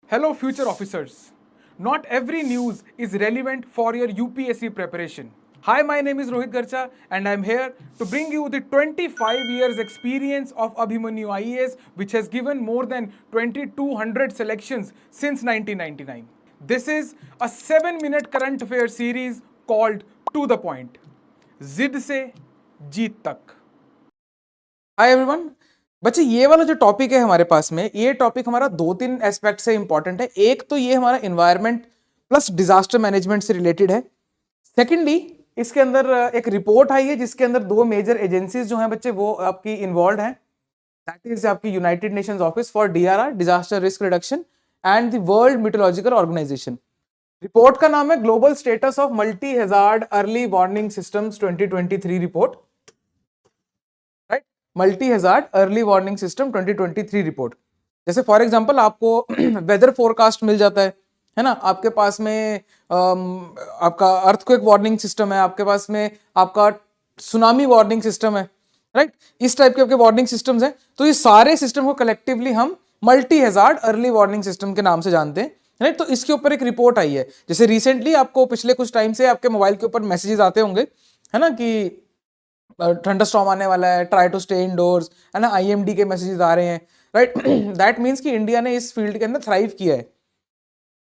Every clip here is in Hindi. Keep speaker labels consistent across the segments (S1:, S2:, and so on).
S1: Hello, future officers. Not every news is relevant for your UPSC preparation. Hi, my name is Rohit Garcha, and I'm here to bring you the 25 years experience of Abhimanyu IAS, which has given more than 2200 selections since 1999. This is a 7-minute current affair series called To the Point. जिद से जीत तक. Hi everyone. बच्चे ये वाला जो टॉपिक है हमारे पास में, ये टॉपिक हमारा दो तीन एस्पेक्ट से इंपॉर्टेंट है. एक तो ये हमारा एनवायरनमेंट प्लस डिजास्टर मैनेजमेंट से रिलेटेड है. सेकेंडली इसके अंदर एक रिपोर्ट आई है जिसके अंदर दो मेजर एजेंसीज जो हैं बच्चे वो आपकी इन्वॉल्व हैं. दैट इज आपकी United Nations office for DRR, disaster risk reduction, and the World Meteorological Organization. Report का नाम है global status of multi hazard early warning systems 2023 report. Multi hazard early warning system 2023 report. जैसे फॉर एग्जांपल आपको वेदर फोरकास्ट मिल जाता है ना, आपके पास में आपका अर्थक्वेक वार्निंग सिस्टम है, आपके पास में आपका सुनामी वार्निंग सिस्टम है, राइट. इस टाइप के आपके वार्निंग सिस्टम्स हैं. तो ये सारे सिस्टम को कलेक्टिवली हम multi hazard early warning system के नाम से जानते हैं, राइट. तो इसके ऊपर एक रिपोर्ट आई है. जैसे रिसेंटली आपको पिछले कुछ टाइम से आपके मोबाइल के ऊपर मैसेजेस आते होंगे, है ना, कि थंडरस्टॉर्म आने वाला है, ट्राई टू स्टे इनडोर्स, है ना, IMD के मैसेजेस आ रहे हैं, राइट. दैट मीन्स कि इंडिया ने इस फील्ड के अंदर थ्राइव किया है.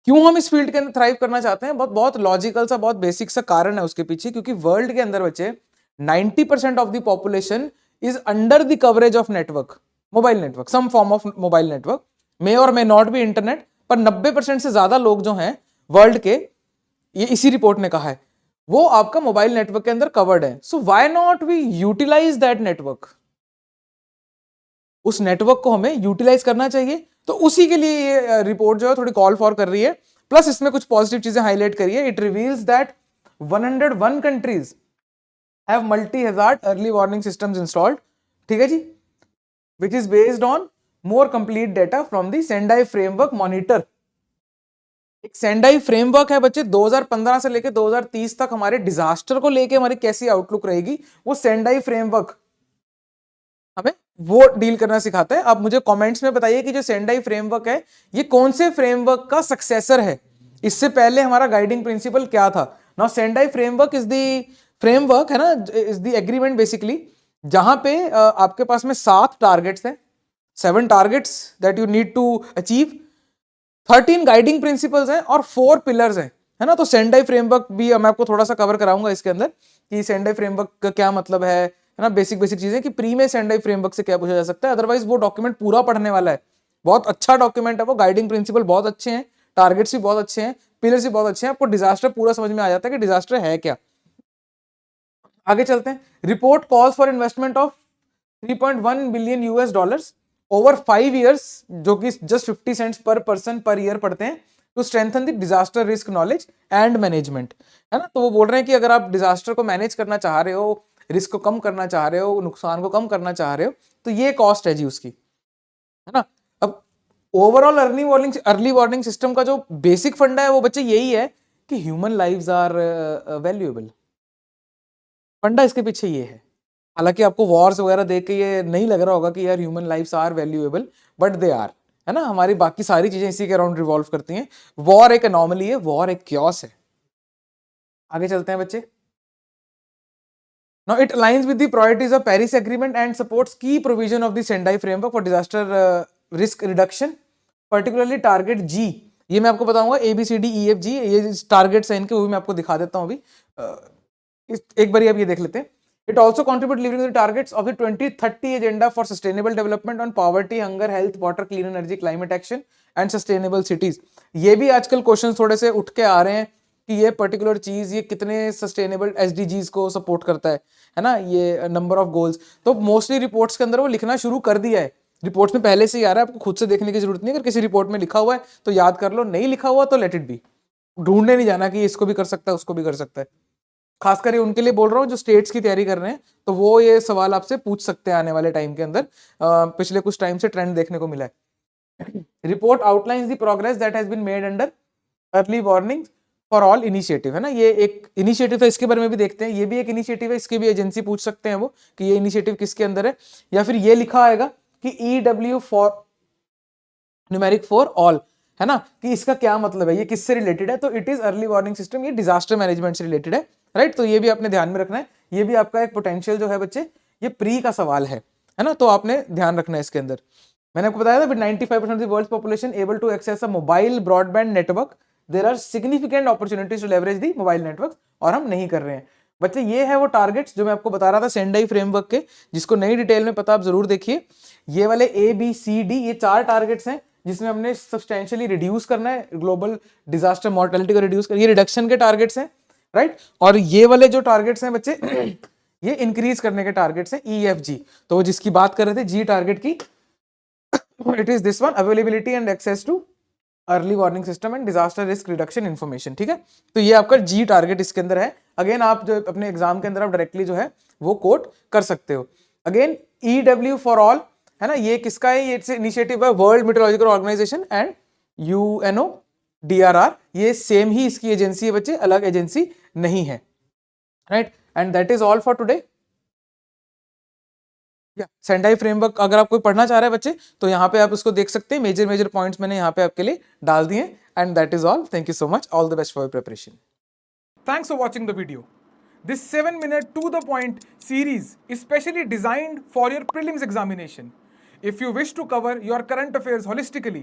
S1: क्यों हम इस फील्ड के अंदर थ्राइव करना चाहते हैं? बहुत बहुत लॉजिकल सा, बहुत बेसिक सा कारण है उसके पीछे. क्योंकि वर्ल्ड के अंदर बच्चे 90% of the population is under the coverage of network, mobile network, some form of mobile network, may और मे नॉट बी इंटरनेट, पर 90% से ज्यादा लोग जो हैं वर्ल्ड के, ये इसी रिपोर्ट ने कहा है, वो आपका मोबाइल नेटवर्क के अंदर कवर्ड है. So why not we utilise that network? उस नेटवर्क को हमें यूटिलाइज करना चाहिए. तो उसी के लिए ये रिपोर्ट जो है थोड़ी कॉल फॉर कर रही है. प्लस इसमें कुछ पॉजिटिव चीजें हाईलाइट करी है. It reveals that 101 countries have multi hazard early warning systems installed. ठीक है जी, which is based on more complete data from the Sendai framework monitor. एक सेंडाई फ्रेमवर्क है बच्चे, 2015 से लेकर 2030 तक हमारे डिजास्टर को लेके हमारी कैसी आउटलुक रहेगी, वो सेंडाई फ्रेमवर्क हमें वो डील करना सिखाता है. आप मुझे कमेंट्स में बताइए कि जो सेंडाई फ्रेमवर्क है ये कौन से फ्रेमवर्क का सक्सेसर है. इससे पहले हमारा गाइडिंग प्रिंसिपल क्या था? Now Sendai framework is the framework, है ना, इज द एग्रीमेंट बेसिकली, जहां पे आपके पास में 7 टारगेट्स हैं, 7 targets that you need to achieve, 13 guiding principles हैं और 4 पिलर्स हैं, है ना. तो सेंडाई फ्रेमवर्क भी मैं आपको थोड़ा सा कवर कराऊंगा इसके अंदर कि सेंडाई फ्रेमवर्क का क्या मतलब है ना, बेसिक बेसिक चीजें कि प्री में सेंडाई फ्रेमवर्क से क्या पूछा जा सकता है. अदरवाइज वो डॉक्यूमेंट पूरा पढ़ने वाला है, बहुत अच्छा डॉक्यूमेंट है वो. गाइडिंग प्रिंसिपल बहुत अच्छे हैं, टारगेट्स भी बहुत अच्छे हैं, पिलर्स भी बहुत अच्छे हैं. आपको डिजास्टर पूरा समझ में आ जाता है कि डिजास्टर है क्या. आगे चलते हैं. Report calls for investment of 3.1 billion US dollars over 5 years, जो कि just 50 cents per person per year पड़ते हैं, to strengthen the disaster risk knowledge and management, है ना. तो वो बोल रहे हैं कि अगर आप डिजास्टर को मैनेज करना चाह रहे हो, रिस्क को कम करना चाह रहे हो, नुकसान को कम करना चाह रहे हो, तो ये कॉस्ट है जी उसकी, है ना. अब ओवरऑल अर्ली वार्निंग सिस्टम का जो बेसिक फंडा है वो बच्चे यही है कि ह्यूमन लाइव्स आर वैल्यूएबल. फंडा इसके पीछे ये है. हालांकि आपको वॉर्स वगैरह देख के ये नहीं लग रहा होगा कि यार human lifes are valuable, but they are, है ना. हमारी बाकी सारी चीजें इसी के अराउंड रिवॉल्व करती हैं. वॉर एक एनॉमली है, वॉर एक क्योस है. आगे चलते हैं बच्चे. Now it aligns with the priorities of Paris agreement and supports की provision of the Sendai framework for disaster risk reduction, particularly target G. ये मैं आपको बताऊंगा ABCDEFG, ये टारगेट्स हैं इनके, वो भी मैं आपको दिखा देता हूं अभी. एक बार अब ये देख लेते हैं. It also contribute delivering the targets of the 2030 agenda for sustainable development on poverty, hunger, health, water, clean energy, climate action and sustainable cities. ये भी आजकल क्वेश्चंस थोड़े से उठ के आ रहे हैं कि ये पर्टिकुलर चीज ये कितने सस्टेनेबल SDGs को सपोर्ट करता है ना, ये नंबर ऑफ गोल्स. तो मोस्टली रिपोर्ट्स के अंदर वो लिखना शुरू कर दिया है. रिपोर्ट्स में पहले से ही आ रहा है, आपको खुद से देखने की जरूरत नहीं. अगर किसी रिपोर्ट में लिखा हुआ है तो याद कर लो, नहीं लिखा हुआ तो लेट इट बी. ढूंढने नहीं जाना कि इसको भी कर सकता है उसको भी कर सकता है. खासकर ये उनके लिए बोल रहा हूँ जो स्टेट्स की तैयारी कर रहे हैं, तो वो ये सवाल आपसे पूछ सकते हैं आने वाले टाइम के अंदर. पिछले कुछ टाइम से ट्रेंड देखने को मिला है. Report outlines the progress that has been made under early warning for all initiative, है ना. ये एक इनिशिएटिव है, इसके बारे में भी देखते हैं. ये भी एक इनिशिएटिव है, इसकी भी एजेंसी पूछ सकते हैं वो कि ये इनिशिएटिव किसके अंदर है. या फिर ये लिखा आएगा कि EW for numeric for all, है ना, कि इसका क्या मतलब है, ये किससे रिलेटेड है, तो it is early warning system, ये डिजास्टर मैनेजमेंट से रिलेटेड है, राइट। तो ये भी आपने ध्यान में रखना है, ये भी आपका एक पोटेंशियल जो है बच्चे, ये प्री का सवाल है ना, तो आपने ध्यान रखना है इसके अंदर। मैंने आपको बताया था with 95% of the world's population able to access a mobile broadband network, there are significant opportunities to leverage the mobile network, और हम नहीं कर रहे हैं बच्चे। ये है वो टारगेट्स जो मैं आपको बता रहा था सेंडाई फ्रेमवर्क के, जिसको नई डिटेल में पता आप जरूर देखिए। ये वाले ABCD, ये 4 टारगेट्स हैं जिसमें हमने सब्सटेंशियली रिड्यूस करना है ग्लोबल डिजास्टर मॉर्टेलिटी को रिड्यूस कर, ये रिडक्शन के टारगेट्स हैं, राइट। और ये वाले जो टारगेट्स हैं बच्चे ये इंक्रीज करने के टारगेट्स हैं, EFG। तो वो जिसकी बात कर रहे थे G टारगेट की, it is this one, availability and access to early warning system and disaster risk reduction information, ठीक है। तो ये आपका G टारगेट इसके अंदर है। अगेन आप जो अपने एग्जाम के अंदर आप डायरेक्टली जो है वो कोट कर सकते हो। अगेन EW फॉर ऑल है ना, ये किसका है, ये इनिशिएटिव है World Meteorological Organization and UNODRR, ये सेम ही इसकी एजेंसी है बच्चे, अलग एजेंसी नहीं है, right. And that is all for today. Sendai framework अगर आप कोई पढ़ना चाह रहे हैं बच्चे, तो यहाँ पे आप उसको देख सकते हैं, मेजर पॉइंट्स मैंने यहाँ पे आपके लिए डाल दिए। And that is all, thank you so much, all the best for your preparation.
S2: Thanks for watching the video. This 7-minute to the point series is specially designed for your prelims examination. If you wish to cover your current affairs holistically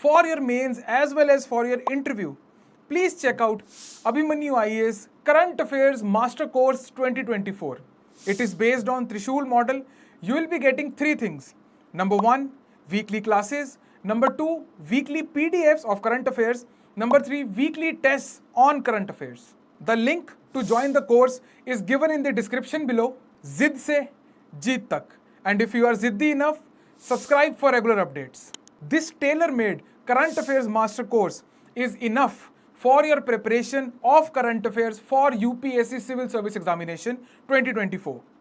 S2: for your mains as well as for your interview, please check out Abhimanyu IAS Current Affairs Master Course 2024. It is based on Trishul model. You will be getting 3 things. Number 1, weekly classes. Number 2, weekly PDFs of current affairs. Number 3, weekly tests on current affairs. The link to join the course is given in the description below. Zid se jeet tak. And if you are ziddi enough, subscribe for regular updates. This tailor-made current affairs master course is enough for your preparation of current affairs for UPSC Civil Service Examination 2024.